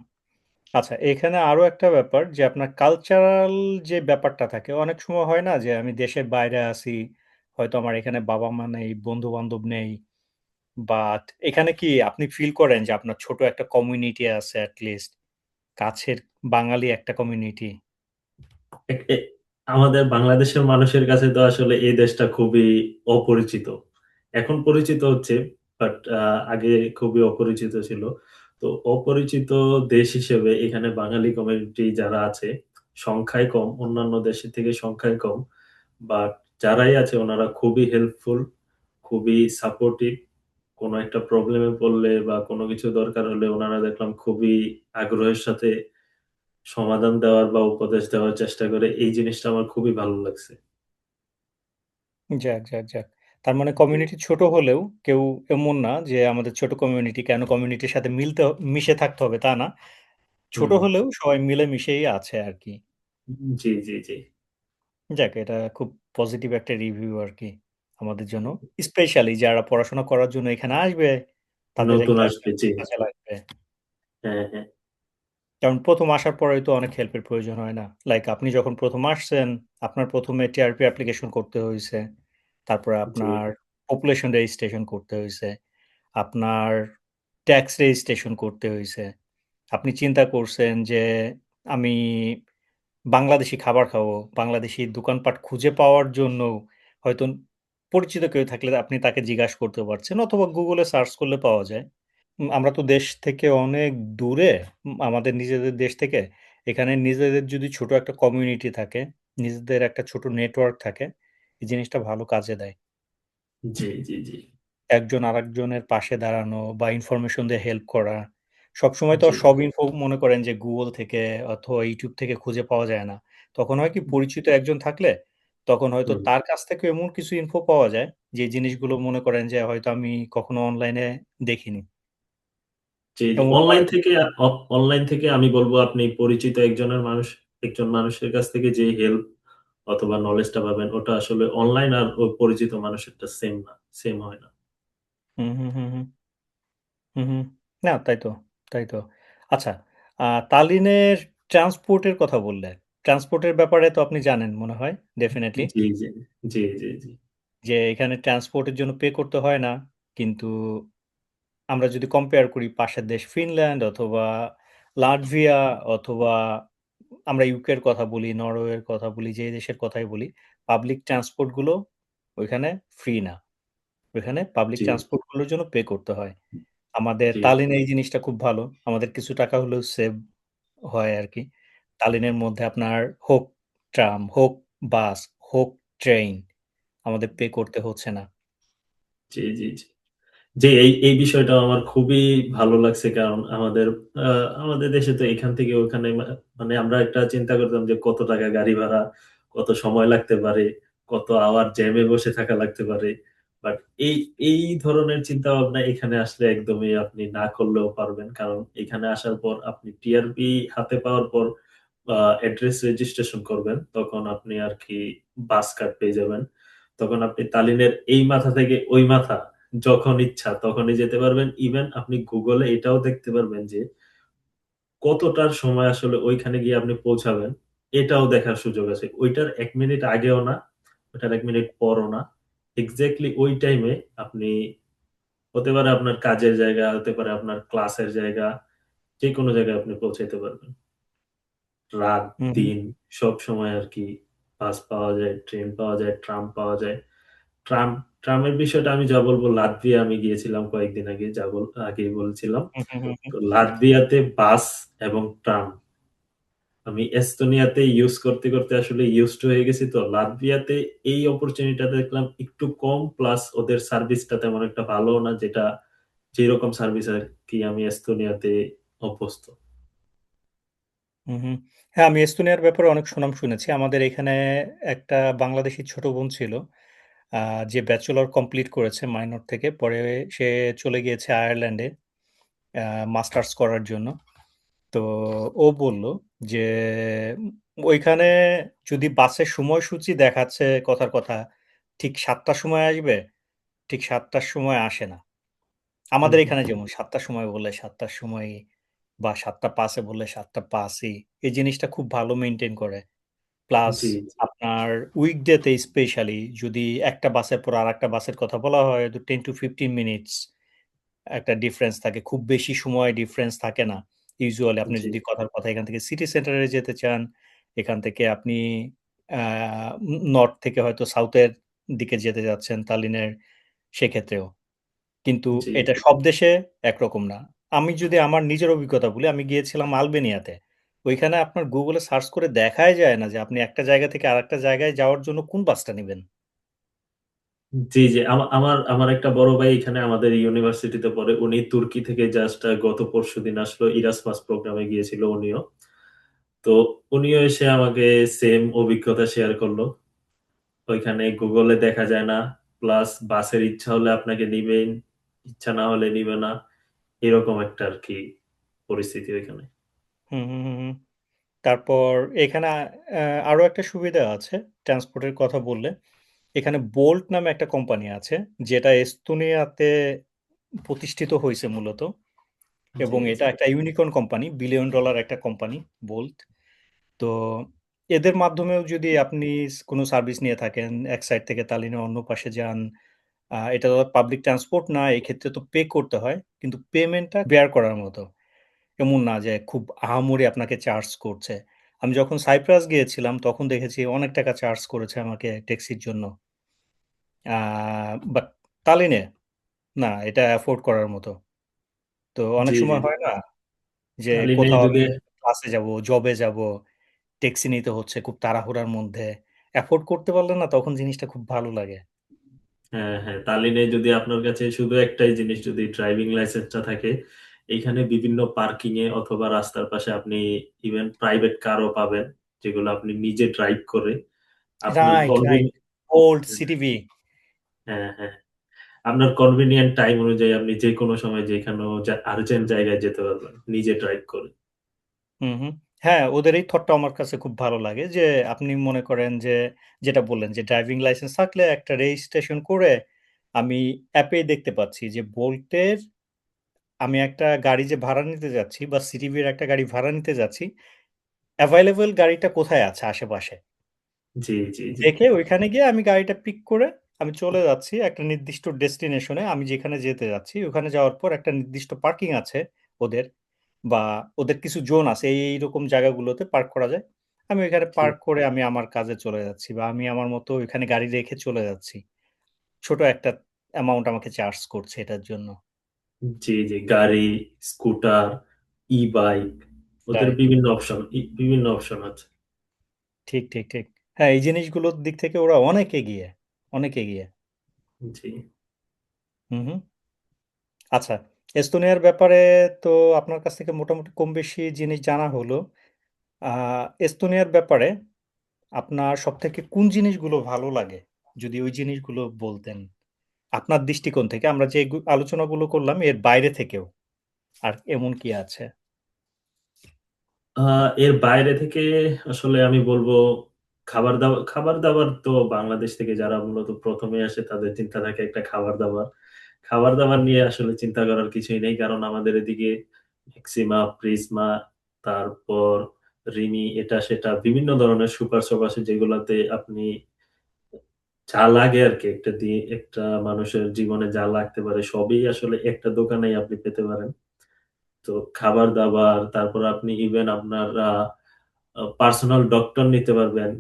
আচ্ছা, এখানে আরো একটা ব্যাপার যে আপনার কালচারাল যে ব্যাপারটা থাকে, অনেক সময় হয় না যে আমি দেশের বাইরে আছি, হয়তো আমার এখানে বাবা-মা নেই, বন্ধু-বান্ধব নেই। বাট এখানে কি আপনি ফিল করেন যে আপনার ছোট একটা কমিউনিটি আছে এট লিস্ট, কাছের বাঙালি একটা কমিউনিটি? এ- এ- আমাদের বাংলাদেশের মানুষের কাছে তো আসলে এই দেশটা খুবই অপরিচিত। এখন পরিচিত হচ্ছে, বাট আগে খুবই অপরিচিত ছিল। তো অপরিচিত দেশ হিসেবে এখানে বাঙালি কমিউনিটি যারা আছে সংখ্যায় কম, অন্যান্য দেশের থেকে সংখ্যায় কম। বাট যারাই আছে ওনারা খুবই হেল্পফুল, খুবই সাপোর্টিভ। কোনো একটা প্রবলেমে পড়লে বা কোনো কিছু দরকার হলে ওনারা দেখলাম খুবই আগ্রহের সাথে সমাধান দেওয়ার বা উপদেশ দেওয়ার চেষ্টা করে। এই জিনিসটা আমার খুবই ভালো লাগছে। যাক, যাক, যাক। তার মানে কমিউনিটি ছোট হলেও কেউ এমন না যে আমাদের ছোট কমিউনিটি কেন কমিউনিটির সাথে মিশে থাকতে হবে তা না। ছোট হুম, হলেও সবাই মিলেমিশেই আছে আরকি। জি, জি, জি। যাক, এটা খুব পজিটিভ একটা রিভিউ আরকি আমাদের জন্য। স্পেশালি যারা পড়াশোনা করার জন্য এখানে আসবে, তাদের নতুন এটা আসবে, জি। কাজে লাগবে। হ্যাঁ, হ্যাঁ। কারণ ১ম আসার পরেই তো অনেক হেল্পের প্রয়োজন হয় না? লাইক আপনি যখন ১ম আসছেন, আপনার ১ম এ টিআরপি অ্যাপ্লিকেশন করতে হইছে। তারপরে জি, আপনার পপুলেশন রেজিস্ট্রেশন করতে হইছে। আপনার ট্যাক্স রেজিস্ট্রেশন করতে হইছে। আপনি চিন্তা করছেন যে, আমি বাংলাদেশী খাবার খাবো। বাংলাদেশী দোকানপাট খুঁজে পাওয়ার জন্যও হয়তো পরিচিত কেউ থাকলে আপনি তাকে জিজ্ঞাসা করতে পারছেন অথবা Google এ সার্চ করলে পাওয়া যায়। আমরা তো দেশ থেকে অনেক দূরে, আমাদের নিজেদের দেশ থেকে। এখানে নিজেদের যদি ছোট একটা কমিউনিটি থাকে, নিজেদের একটা ছোট নেটওয়ার্ক থাকে, এই জিনিসটা ভালো কাজে দেয়। জি, জি, জি, একজন আরেকজনের পাশে দাঁড়ানো বা ইনফরমেশন দিয়ে হেল্প করা। সবসময় তো জি। আর সব ইনফো মনে করেন যে Google থেকে অথবা YouTube থেকে খুঁজে পাওয়া যায় না। তখন হয় কি পরিচিত একজন থাকলে, তখন হয়তো হুম। তার কাছ থেকেও এমন কিছু ইনফো পাওয়া যায়, যে জিনিসগুলো মনে করেন যে হয়তো আমি কখনো অনলাইনে দেখিনি। জি, জি। এমন হয় অনলাইন থেকে আমি বলব আপনি পরিচিত একজন মানুষের কাছ থেকে যে হেল্প অথবা নলেজটা পাবেন ওটা আসলে অনলাইন আর ওই পরিচিত মানুষেরটা সেম না। সেম হয় না। হুম, হুম, হুম, হুম, হুম, হুম। না, তাই তো, তাই তো। আচ্ছা, তালিনের ট্রান্সপোর্ট এর কথা বললেন। ট্রান্সপোর্ট এর ব্যাপারে তো আপনি জানেন মনে হয় ডেফিনিটলি। জি, জি, জি, জি, জি, যে এখানে ট্রান্সপোর্ট এর জন্য পে করতে হয় না। কিন্তু আমরা যদি কম্পেয়ার করি পাশের দেশ ফিনল্যান্ড অথবা লাটভিয়া অথবা আমরা ইউকের কথা বলি, নরওয়ের কথা বলি, যে দেশের কথাই বলি, পাবলিক ট্রান্সপোর্ট গুলো ওইখানে ফ্রি না। ওইখানে পাবলিক জি, ট্রান্সপোর্ট গুলোর জন্য পে করতে হয়। আমাদের জি, তালিনে এই জিনিসটা খুব ভালো। আমাদের কিছু টাকা হলেও সেভ হয় আরকি। তালিনের মধ্যে আপনার হোক ট্রাম, হোক বাস, হোক ট্রেন আমাদের পে করতে হচ্ছে না। জি, জি, জি। জি, এই বিষয়টা আমার খুবই ভালো লাগছে। কারণ আমাদের দেশে তো এখান থেকে ওখানে মানে আমরা একটা চিন্তা করতাম যে কত টাকা গাড়ি ভাড়া, কত সময় লাগতে পারে, কত আওয়ার জ্যামে বসে থাকা লাগতে পারে। বাট এই এই ধরনের চিন্তাভাবনা এখানে আসলে একদমই আপনি না করলেও পারবেন। কারণ এখানে আসার পর আপনি টিআরপি হাতে পাওয়ার পর অ্যাড্রেস রেজিস্ট্রেশন করবেন। তখন আপনি আরকি বাস কার্ড পেয়ে যাবেন। তখন আপনি তালিনের এই মাথা থেকে ওই মাথা যখন ইচ্ছা তখনই যেতে পারবেন। ইভেন আপনি গুগলে এটাও দেখতে পারবেন যে কতটার সময় আসলে ওইখানে গিয়ে আপনি পৌঁছাবেন, এটাও দেখার সুযোগ আছে। ওইটার ১ মিনিট আগেও না, ওইটার ১ মিনিট পরও না। এক্সাক্টলি ওই টাইমে আপনি হতে পারে আপনার কাজের জায়গা, হতে পারে আপনার ক্লাসের জায়গা, যেকোনো জায়গায় আপনি পৌঁছাইতে পারবেন। রাত, হুম, হুম, দিন সবসময় আরকি বাস পাওয়া যায়, ট্রেন পাওয়া যায়, ট্রাম পাওয়া যায়। ট্রাম ট্রামের বিষয়টা আমি যা বলব, লাতভিয়া আমি গিয়েছিলাম কয়েকদিন আগে, আগেই বলছিলাম। হুম, হুম, হুম, হুম, তো লাতভিয়াতে বাস এবং ট্রাম আমি এস্তোনিয়াতে ইউজ করতে, করতে আসলে ইউজড হয়ে গেছি তো। লাতভিয়াতে এই অপরচুনিটিটা দেখলাম একটু কম, প্লাস ওদের সার্ভিসটা তেমন একটা ভালোও না, যেরকম সার্ভিস আরকি আমি এস্তোনিয়াতে অভ্যস্ত। হুম, হুম। হ্যাঁ, আমি এস্তোনিয়ার ব্যাপারে অনেক সুনাম শুনেছি। আমাদের এখানে একটা বাংলাদেশী ছোট বোন ছিল, আ যে ব্যাচেলর কমপ্লিট করেছে মাইনর থেকে। পরে সে চলে গিয়েছে আয়ারল্যান্ডে আ মাস্টার্স করার জন্য। তো ও বলল যে ওইখানে যদি বাসের সময়সূচি দেখাচ্ছে কথার কথা ঠিক ৭ টার সময় আসবে, ঠিক ৭ টার সময় আসে না। হুম, আমাদের হুম। এখানে যেমন ৭ টার সময় বললে ৭ টার সময়ই বা ৭ঃ০৫ এ বললে ৭ঃ০৫ ই। এই জিনিসটা খুব ভালো মেইনটেইন করে। প্লাস জি, আপনার উইকডেতে স্পেশালি যদি একটা বাসের পর আরেকটা বাসের কথা বলা হয় তো 10 to 15 মিনিটস একটা ডিফারেন্স থাকে। খুব বেশি সময় ডিফারেন্স থাকে না। ইউজুয়ালি আপনি জি, যদি কথার কথা এখান থেকে সিটি সেন্টারে যেতে চান, এখান থেকে আপনি আ নর্থ থেকে হয়তো সাউথ এর দিকে যেতে যাচ্ছেন তাল্লিনের সেক্ষেত্রেও। কিন্তু জি, এটা সব দেশে একরকম না। আমি যদি আমার নিজের অভিজ্ঞতা বলি, আমি গিয়েছিলাম আলবেনিয়াতে। ওইখানে আপনার Google এ সার্চ করে দেখাই যায় না যে আপনি একটা জায়গা থেকে আরেকটা জায়গায় যাওয়ার জন্য কোন বাসটা নিবেন। জি, জি। আমার আমার একটা বড় ভাই এখানে আমাদের ইউনিভার্সিটিতে পড়ে। উনি তুর্কি থেকে জাস্ট গত পরশুদিন আসলো। ইরাসমাস প্রোগ্রামে গিয়েছিল উনিও। তো উনিও এসে আমাকে সেম অভিজ্ঞতা শেয়ার করলো। ওইখানে গুগলে দেখা যায় না। প্লাস বাসের ইচ্ছা হলে আপনাকে নিবেন, ইচ্ছা না হলে নিবে না। এরকম একটা আরকি পরিস্থিতি ওইখানে। হুম, হুম, হুম, হুম। তারপর এখানে আ আরো একটা সুবিধা আছে ট্রান্সপোর্টের কথা বললে। এখানে Bolt নামে একটা কোম্পানি আছে যেটা এস্তোনিয়াতে প্রতিষ্ঠিত হইছে মূলত জি, এবং জি, এটা একটা ইউনিকর্ন কোম্পানি, বিলিয়ন ডলার একটা কোম্পানি Bolt। তো এদের মাধ্যমেও যদি আপনি কোনো সার্ভিস নিয়ে থাকেন, এক সাইড থেকে তাল্লিনের অন্য পাশে যান, এটা তো পাবলিক ট্রান্সপোর্ট না, এক্ষেত্রে তো পে করতে হয়। কিন্তু পেমেন্টটা বেয়ার করার মতো। এমন না যে খুব আহামরি আপনাকে চার্জ করছে। আমি যখন সাইপ্রাস গিয়েছিলাম তখন দেখেছি অনেক টাকা চার্জ করেছে আমাকে ট্যাক্সির জন্য। আ বাট তাল্লিনে না, এটা এফোর্ড করার মতো। তো অনেক জি, জি, সময় জি। হয় না যে তালিনে কোথাও আমি যদি ক্লাসে যাবো, জবে যাবো, ট্যাক্সি নিতে হচ্ছে খুব তাড়াহুড়ার মধ্যে। এফোর্ড করতে পারলে না তখন জিনিসটা খুব ভালো লাগে। হ্যাঁ, হ্যাঁ। তালিনে যদি আপনার কাছে শুধু একটাই জিনিস, যদি ড্রাইভিং লাইসেন্সটা থাকে, এইখানে বিভিন্ন পার্কিং এ অথবা রাস্তার পাশে আপনি ইভেন প্রাইভেট কারও পাবেন, যেগুলো আপনি নিজে ড্রাইভ করে আপনার রাইট, রাইট। Old CTV. হ্যাঁ, হ্যাঁ। আপনার কনভেনিয়েন্ট টাইম অনুযায়ী আপনি যেকোনো সময় যেখানেও আর্জেন্ট জায়গায় যেতে পারবেন নিজে ড্রাইভ করে। হুম, হুম। হ্যাঁ, ওদের এই থটটা আমার কাছে খুব ভালো লাগে যে আপনি মনে করেন যে যেটা বললেন যে ড্রাইভিং লাইসেন্স থাকলে একটা রেজিস্ট্রেশন করে আমি অ্যাপেই দেখতে পাচ্ছি যে বোল্টের আমি একটা গাড়ি যে ভাড়া নিতে যাচ্ছি বা সিটিভির একটা গাড়ি ভাড়া নিতে যাচ্ছি, এভাইলেবল গাড়িটা কোথায় আছে আশেপাশে। জি, জি, জি। দেখে ওইখানে গিয়ে আমি গাড়িটা পিক করে আমি চলে যাচ্ছি একটা নির্দিষ্ট ডেস্টিনেশনে আমি যেখানে যেতে যাচ্ছি। ওখানে যাওয়ার পর একটা নির্দিষ্ট পার্কিং আছে ওদের বা ওদের কিছু জোন আছে এইরকম জায়গাগুলোতে পার্ক করা যায়। আমি ওইখানে জি, পার্ক করে আমি আমার কাজে চলে যাচ্ছি বা আমি আমার মতো ওইখানে গাড়ি রেখে চলে যাচ্ছি। ছোট একটা অ্যামাউন্ট আমাকে চার্জ করছে এটার জন্য। জি জি, গাড়ি, স্কুটার, ই বাইক, ওদের রাইট। বিভিন্ন অপশন আছে। ঠিক, ঠিক, ঠিক। হ্যাঁ, এই জিনিসগুলোর দিক থেকে ওরা অনেক এগিয়ে, অনেক এগিয়ে। জি। হুম, হুম। আচ্ছা, এস্তোনিয়ার ব্যাপারে তো আপনার কাছ থেকে মোটামুটি কম বেশি জিনিস জানা হলো। আ এস্তোনিয়ার ব্যাপারে আপনার সবথেকে কোন জিনিসগুলো ভালো লাগে? যদি ওই জিনিসগুলো বলতেন। আপনার দৃষ্টিকোণ থেকে আমরা যে আলোচনাগুলো করলাম এর বাইরে থেকেও আর এমন কি আছে? এর বাইরে থেকে আসলে আমি বলবো খাবার দাবার তো বাংলাদেশ থেকে যারা মূলত প্রথমে আসে তাদের চিন্তা থাকে একটা খাবার দাবার নিয়ে আসলে চিন্তা করার কিছুই নেই, কারণ আমাদের এদিকে এক্সিমা, প্রিজমা, তারপর রিমি, এটা সেটা বিভিন্ন ধরনের সুপার শপ আছে যেগুলাতে আপনি যা লাগে আর কি, একটা মানুষের জীবনে যা লাগতে পারে সবই আসলে একটা দোকানেই আপনি পেতে পারেন। তো খাবার দাবার, তারপর আপনি ইভেন আপনার পার্সোনাল ডক্টর নিতে পারবেন,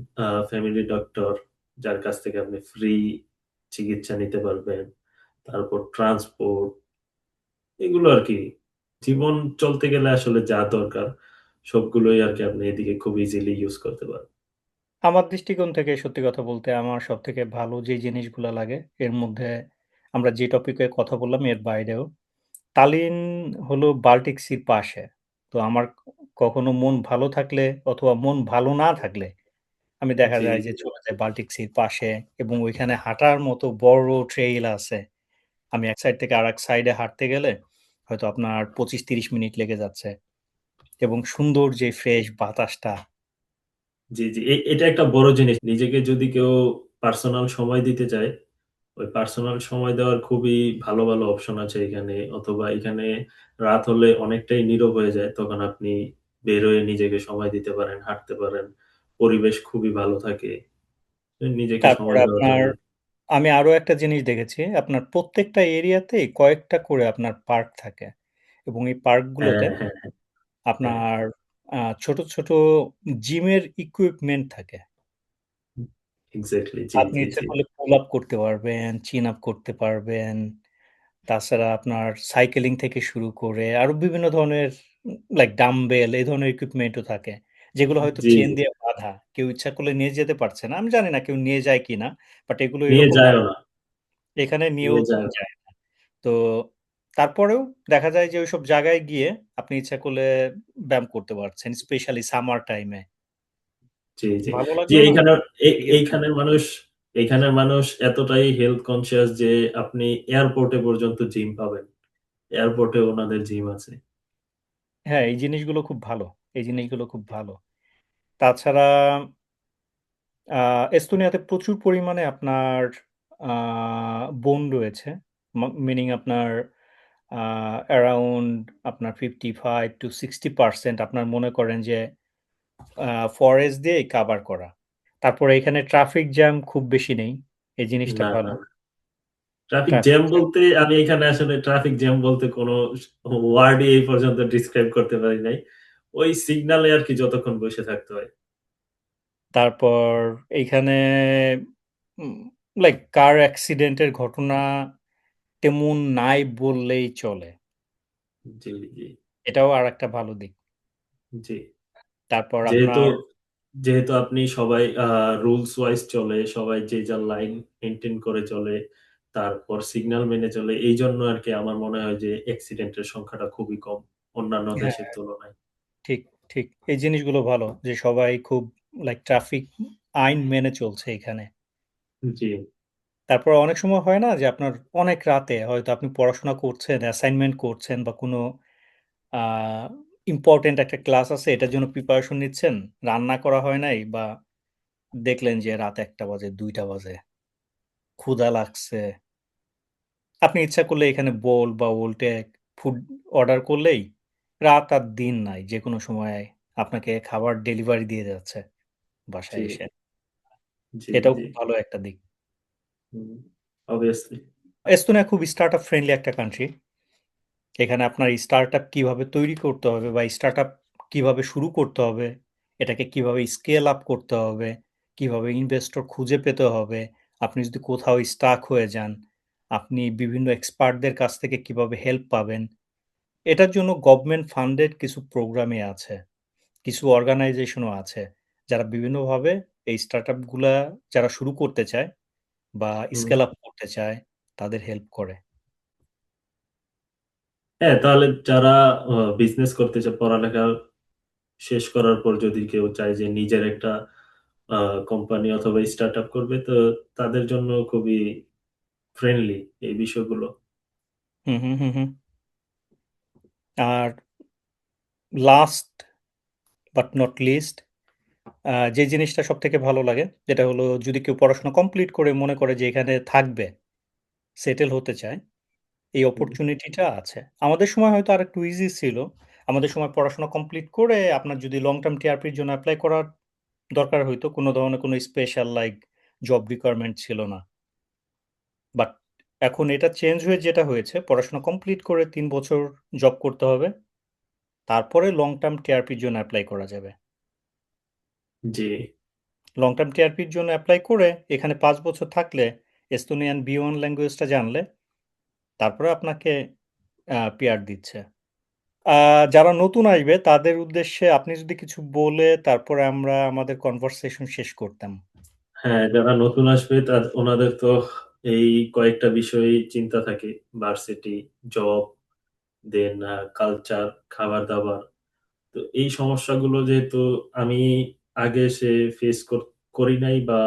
ফ্যামিলি ডক্টর, যার কাছ থেকে আপনি ফ্রি চিকিৎসা নিতে পারবেন। তারপর ট্রান্সপোর্ট, এগুলো আর কি। জীবন চলতে গেলে আসলে যা দরকার সবগুলোই আর কি আপনি এদিকে খুব ইজিলি ইউজ করতে পারেন। আমার দৃষ্টিকোণ থেকে সত্যি কথা বলতে আমার সবথেকে ভালো যে জিনিসগুলা লাগে এর মধ্যে আমরা যে টপিকে কথা বললাম এর বাইরেও তালিন হলো বাল্টিক সির পাশে। তো আমার কখনো মন ভালো থাকলে অথবা মন ভালো না থাকলে আমি দেখা জি যায় যে জি চলে যাই বাল্টিক সির পাশে এবং ওইখানে হাঁটার মতো বড় ট্রেইল আছে। আমি এক সাইড থেকে আরেক সাইডে হাঁটতে গেলে হয়তো আপনার ২৫-৩০ মিনিট লেগে যাচ্ছে এবং সুন্দর যে ফ্রেশ বাতাসটা। জি জি, এটা একটা বড় জিনিস। নিজেকে যদি কেউ পার্সোনাল সময় দিতে চায়, ওই পার্সোনাল সময় দেওয়ার খুবই ভালো ভালো অপশন আছে এখানে। অথবা এখানে রাত হলে অনেকটাই নীরব হয়ে যায়, তখন আপনি বের হয়ে নিজেকে সময় দিতে পারেন, হাঁটতে পারেন, পরিবেশ খুবই ভালো থাকে নিজেকে তারপরে সময় দেওয়ার আপনার জন্য। আমি আরো একটা জিনিস দেখেছি, আপনার প্রত্যেকটা এরিয়াতেই কয়েকটা করে আপনার পার্ক থাকে এবং এই হ্যাঁ পার্কগুলোতে হ্যাঁ হ্যাঁ হ্যাঁ, আপনার ছোট, ছোট জিমের ইকুইপমেন্ট থাকে। এক্স্যাক্টলি, জি আপনি জি ইচ্ছা জি করলে পুল আপ করতে পারবেন, চিন আপ করতে পারবেন। তাছাড়া আপনার সাইকেলিং থেকে শুরু করে আরো বিভিন্ন ধরনের লাইক ডাম্বেল এই ধরনের ইকুইপমেন্টও থাকে। যেগুলো হয়তো জি চেইন জি, দিয়ে বাঁধা। কেউ ইচ্ছা করলে নিয়ে যেতে পারছে না। আমি জানি না কেউ নিয়ে যায় কিনা। বাট এগুলো নিয়ে এরকমভাবে যায়ও না, এখানে নিয়েও নিয়ে যায় না। যায় না। তো তারপরেও দেখা যায় যে ওইসব জায়গায় গিয়ে আপনি ইচ্ছা করলে ব্যায়াম করতে পারছেন। স্পেশালি সামার টাইমে। জি জি ভালো জি, লাগলো না? ঠিক আছে? এইখানের মানুষ এতটাই হেলথ কনসিয়াস যে আপনি এয়ারপোর্টে পর্যন্ত জিম পাবেন। এয়ারপোর্টে ওনাদের জিম আছে। হ্যাঁ, এই জিনিসগুলো খুব ভালো। এই জিনিসগুলো খুব ভালো। তাছাড়া এস্তোনিয়াতে প্রচুর পরিমাণে আপনার আ বন রয়েছে। মিনিং আপনার অ্যারাউন্ড আপনার 55-60% আপনার মনে করেন যে ফরেস্ট দিয়েই কাভার করা। তারপরে এখানে ট্রাফিক জ্যাম খুব বেশি নেই। এই জিনিসটা না না ভালো। না, ট্রাফিক ট্রাফিক জ্যাম জ্যাম বলতে আমি এখানে আসলে ট্রাফিক জ্যাম বলতে কোনো ওয়ার্ডই এই পর্যন্ত ডিসক্রাইব করতে পারি নাই। ওই সিগনালে আর কি যতক্ষণ বসে থাকতে হয়। তারপর এইখানে উম লাইক কার অ্যাক্সিডেন্টের ঘটনা তেমন নাই বললেই চলে। জি জি এটাও আরেকটা ভালো দিক। জি, তারপর যেহেতু আপনার যেহেতু আপনি সবাই রুলস ওয়াইজ চলে, সবাই যে যার লাইন মেনটেন করে চলে, তারপর সিগন্যাল মেনে চলে, এই জন্য আর কি আমার মনে হয় যে অ্যাক্সিডেন্টের সংখ্যাটা খুবই কম অন্যান্য হ্যাঁ, দেশের তুলনায়। ঠিক, ঠিক। এই জিনিসগুলো ভালো যে সবাই খুব লাইক ট্রাফিক আইন মেনে চলছে এখানে। জি তারপর অনেক সময় হয় না যে আপনার অনেক রাতে হয়তো আপনি পড়াশোনা করছেন, অ্যাসাইনমেন্ট করছেন বা কোনো আ ইম্পোর্টেন্ট একটা ক্লাস আছে এটার জন্য প্রিপারেশন নিচ্ছেন। রান্না করা হয় নাই বা দেখলেন যে রাত ১টা বাজে, ২টা বাজে। ক্ষুধা লাগছে। আপনি ইচ্ছা করলে এখানে বোল্ট বা ওল্টেক ফুড অর্ডার করলেই রাত আর দিন নাই। যেকোনো সময় আপনাকে খাবার ডেলিভারি দিয়ে যাচ্ছে জি বাসায় এসে। জি এটাও জি, খুব ভালো একটা দিক। অবভিয়াসলি। এস্তোনিয়া খুব স্টার্টআপ ফ্রেন্ডলি একটা কান্ট্রি। এখানে আপনার স্টার্টআপ কিভাবে তৈরি করতে হবে বা স্টার্টআপ কিভাবে শুরু করতে হবে, এটাকে কিভাবে স্কেল আপ করতে হবে, কিভাবে ইনভেস্টর খুঁজে পেতে হবে, আপনি যদি কোথাও স্টাক হয়ে যান, আপনি বিভিন্ন এক্সপার্টদের কাছ থেকে কিভাবে হেল্প পাবেন, এটার জন্য গভর্নমেন্ট ফান্ডেড কিছু প্রোগ্রামই আছে। কিছু অর্গানাইজেশনও আছে, যারা বিভিন্নভাবে এই স্টার্টআপ গুলা যারা শুরু করতে চায় বা হুম। স্কেল আপ করতে চায়, তাদের হেল্প করে। হ্যাঁ, তাহলে যারা বিজনেস করতে চায়, পড়ালেখা শেষ করার পর যদি কেউ চায় যে নিজের একটা কোম্পানি অথবা স্টার্ট আপ করবে, তো তাদের জন্য খুবই ফ্রেন্ডলি এই বিষয়গুলো। হুম, হুম, হুম, হুম। আর লাস্ট বাট নট লিস্ট, যে জিনিসটা সবথেকে ভালো লাগে, যেটা হলো যদি কেউ পড়াশোনা কমপ্লিট করে মনে করে যে এখানে থাকবে, সেটেল হতে চায়, এই হুম। অপরচুনিটিটা আছে। আমাদের সময় হয়তো আরেকটু ইজি ছিল। আমাদের সময় পড়াশোনা কমপ্লিট করে আপনার যদি লং টার্ম টিআরপির জন্য এপ্লাই করার দরকার হইতো, কোনো ধরনের কোনো স্পেশাল লাইক জব রিকোয়ারমেন্ট ছিল না। বাট এখন এটা চেঞ্জ হয়ে যেটা হয়েছে, পড়াশোনা কমপ্লিট করে ৩ বছর জব করতে হবে। তারপরে লং টার্ম টিআরপির জন্য এপ্লাই করা যাবে। জি। লং টার্ম টিআরপির জন্য এপ্লাই করে এখানে ৫ বছর থাকলে এস্তোনিয়ান B1 ল্যাঙ্গুয়েজটা জানলে তারপরে আপনাকে পিআর দিচ্ছে। যারা নতুন আসবে তাদের উদ্দেশ্যে আপনি যদি কিছু বলে তারপরে আমরা আমাদের কনভারসেশন শেষ করতাম। হ্যাঁ, যারা নতুন আসবে তার ওনাদের তো এই কয়েকটা বিষয় চিন্তা থাকে: ভার্সিটি, জব, দেন কালচার, খাবার দাবার। তো এই সমস্যাগুলো যেহেতু আমি আগে সে ফেস করি নাই, বা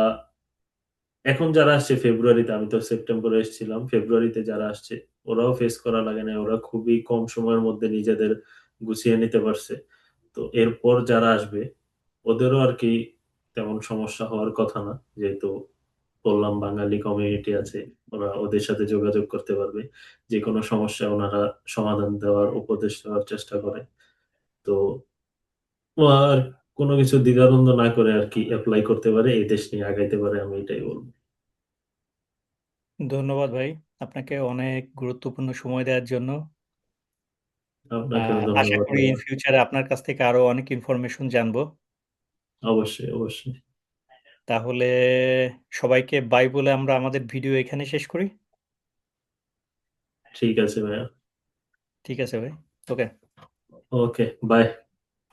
এখন যারা আসছে ফেব্রুয়ারিতে, আমি তো সেপ্টেম্বরে এসেছিলাম, ফেব্রুয়ারিতে যারা আসছে ওরাও ফেস করা লাগে না, ওরা খুবই কম সময়ের মধ্যে নিজেদের গুছিয়ে নিতে পারছে। তো এরপর যারা আসবে ওদেরও আর কি তেমন সমস্যা হওয়ার কথা না, যেহেতু বললাম বাঙালি কমিউনিটি আছে, ওরা ওদের সাথে যোগাযোগ করতে পারবে, যে কোনো সমস্যা ওনারা সমাধান দেওয়ার, উপদেশ দেওয়ার চেষ্টা করে। তো ও আর কোনো কিছু দ্বিধাদ্বন্দ্ব না করে আর কি অ্যাপ্লাই করতে পারে, এই দেশ নিয়ে আগাইতে পারে, আমি এটাই বলবো। ধন্যবাদ ভাই। আপনাকে অনেক গুরুত্বপূর্ণ সময় দেওয়ার জন্য। আপনাকেও আশা ধন্যবাদ করি ইন ভাইয়া। ফিউচারে আপনার কাছ থেকে আরো অনেক ইনফরমেশন জানবো। অবশ্যই, অবশ্যই। তাহলে সবাইকে বাই বলে আমরা আমাদের ভিডিও এখানে শেষ করি। ঠিক আছে ভাইয়া। ঠিক আছে ভাই। Okay. Okay, bye.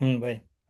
Hmm, by.